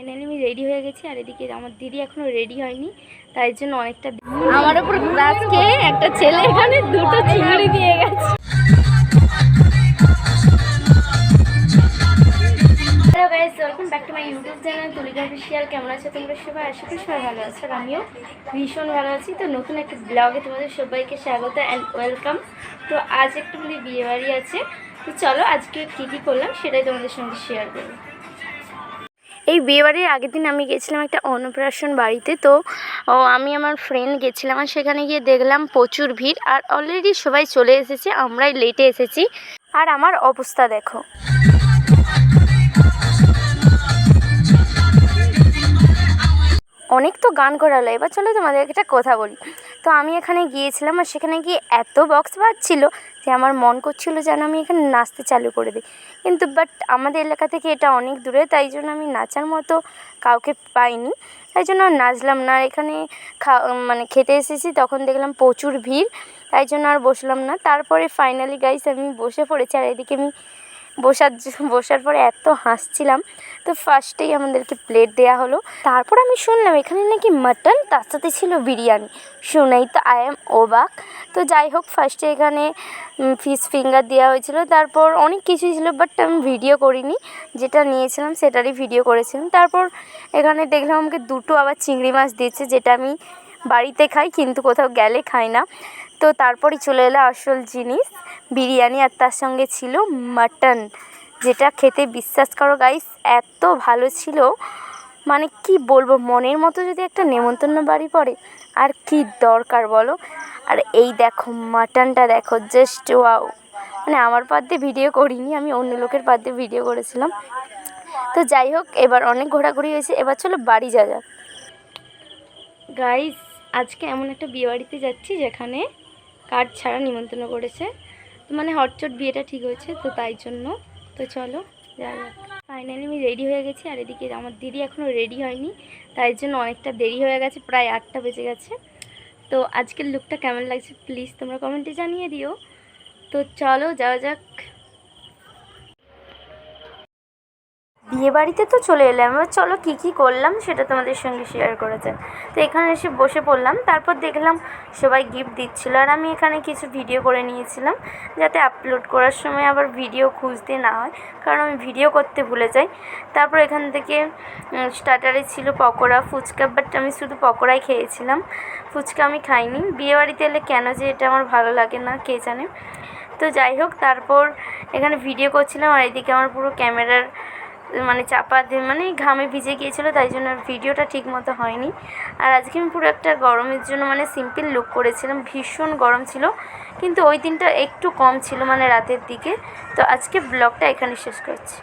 Finally আমি ready হয়ে গেছি, আর এদিকে আমার দিদি এখনো রেডি হয়নি, তাই জন্য অনেকটা আমার উপর গ্লাস খেয়ে একটা ছেলে এখানে দুটো চিংড়ি দিয়ে গেছে। Hello guys, welcome back to my YouTube channel Tulika official. কেমন আছো তোমরা সবাই? আশা করি সবাই ভালো আছো, আর আমিও ভীষণ ভালো আছি। তো নতুন একটা ব্লগে তোমাদের সবাইকে স্বাগত অ্যান্ড ওয়েলকাম। তো আজ একটু বিয়ে বাড়ি আছে, তো চলো আজকে কী কী করলাম সেটাই তোমাদের সঙ্গে শেয়ার করবো। এই বিয়েবাড়ির আগের দিন আমি গেছিলাম একটা অন্নপ্রাশন বাড়িতে। তো আমি আমার ফ্রেন্ড গেছিলাম, আর সেখানে গিয়ে দেখলাম প্রচুর ভিড়, আর অলরেডি সবাই চলে এসেছে, আমরাই লেটে এসেছি। আর আমার অবস্থা দেখো, অনেক তো গান করালো। এবার চলো তোমাদের একটা কথা বলি। তো আমি এখানে গিয়েছিলাম, আর সেখানে গিয়ে এত বক্স বাজছিল যে আমার মন করছিল যেন আমি এখানে নাচতে চালু করে দিই, কিন্তু বাট আমাদের এলাকা থেকে এটা অনেক দূরে, তাই জন্য আমি নাচার মতো কাউকে পাইনি, তাই জন্য আর নাচলাম না। আর এখানে খেতে এসেছি, তখন দেখলাম প্রচুর ভিড়, তাই জন্য আর বসলাম না। তারপরে ফাইনালি গাইস আমি বসে পড়েছি, আর এদিকে আমি বসার পরে এত হাসছিলাম। তো ফার্স্টেই আমাদেরকে প্লেট দেওয়া হলো, তারপর আমি শুনলাম এখানে নাকি মাটন, তার সাথে ছিল বিরিয়ানি। শুনেই তো আই এম অবাক। তো যাই হোক, ফার্স্টে এখানে ফিশ ফিঙ্গার দেওয়া হয়েছিল, তারপর অনেক কিছুই ছিল, বাট আমি ভিডিও করিনি, যেটা নিয়েছিলাম সেটারই ভিডিও করেছিলাম। তারপর এখানে দেখলাম আমাকে দুটো আবার চিংড়ি মাছ দিয়েছে, যেটা আমি বাড়িতে খাই কিন্তু কোথাও গেলে খাই না। তো তারপরই চলে এলো আসল জিনিস, বিরিয়ানি, আর তার সঙ্গে ছিল মাটন, যেটা খেতে বিশ্বাস করো গাইস এত ভালো ছিল, মানে কি বলবো, মনের মতো যদি একটা নেমন্তন্ন বাড়ি পড়ে আর কি দরকার বলো। আর এই দেখো মাটনটা দেখো, জাস্ট ওয়াও। মানে আমার পাত দিয়ে ভিডিও করিনি, আমি অন্য লোকের পাত দিয়ে ভিডিও করেছিলাম। তো যাই হোক, এবার অনেক ঘোরাঘুরি হয়েছে, এবার চলো বাড়ি যাক গাইস। আজকে এমন একটা বিয়ে বাড়িতে যাচ্ছি যেখানে কার্ড ছাড়া নিমন্ত্রণ করেছে, তো মানে হটচট বিয়েটা ঠিক হয়েছে, তো তাই জন্য। তো চলো যাক। ফাইনালি আমি রেডি হয়ে গেছি, আর এদিকে আমার দিদি এখনও রেডি হয়নি, তাই জন্য অনেকটা দেরি হয়ে গেছে, প্রায় 8টা বেজে গেছে। তো আজকের লুকটা কেমন লাগছে প্লিজ তোমরা কমেন্টে জানিয়ে দিও। তো চলো যাওয়া যাক। বিয়ে বাড়িতে তো চলে এলাম, এবার চলো কী কী করলাম সেটা তোমাদের সঙ্গে শেয়ার করা যাক। তো এখানে এসে বসে পড়লাম, তারপর দেখলাম সবাই গিফট দিচ্ছিলো, আর আমি এখানে কিছু ভিডিও করে নিয়েছিলাম, যাতে আপলোড করার সময় আবার ভিডিও খুঁজতে না হয়, কারণ আমি ভিডিও করতে ভুলে যাই। তারপর এখান থেকে স্টার্টারে ছিল পকোড়া, ফুচকা, বাট আমি শুধু পকোড়াই খেয়েছিলাম, ফুচকা আমি খাইনি। বিয়ে বাড়িতে এলে কেন যে এটা আমার ভালো লাগে না কে জানে। তো যাই হোক, তারপর এখানে ভিডিও করছিলাম, আর এদিকে আমার পুরো ক্যামেরার চাপা দিয়ে ঘামে ভিজে গিয়েছিলো, তাই জন্য ভিডিওটা ঠিক মতো হয়নি। আর আজকে আমি পুরো একটা গরমের জন্য সিম্পল লুক করেছিলাম, ভীষণ গরম ছিল, কিন্তু ওই দিনটা একটু কম ছিল রাতের দিকে। তো আজকে ব্লগটা এখানে শেষ করছি।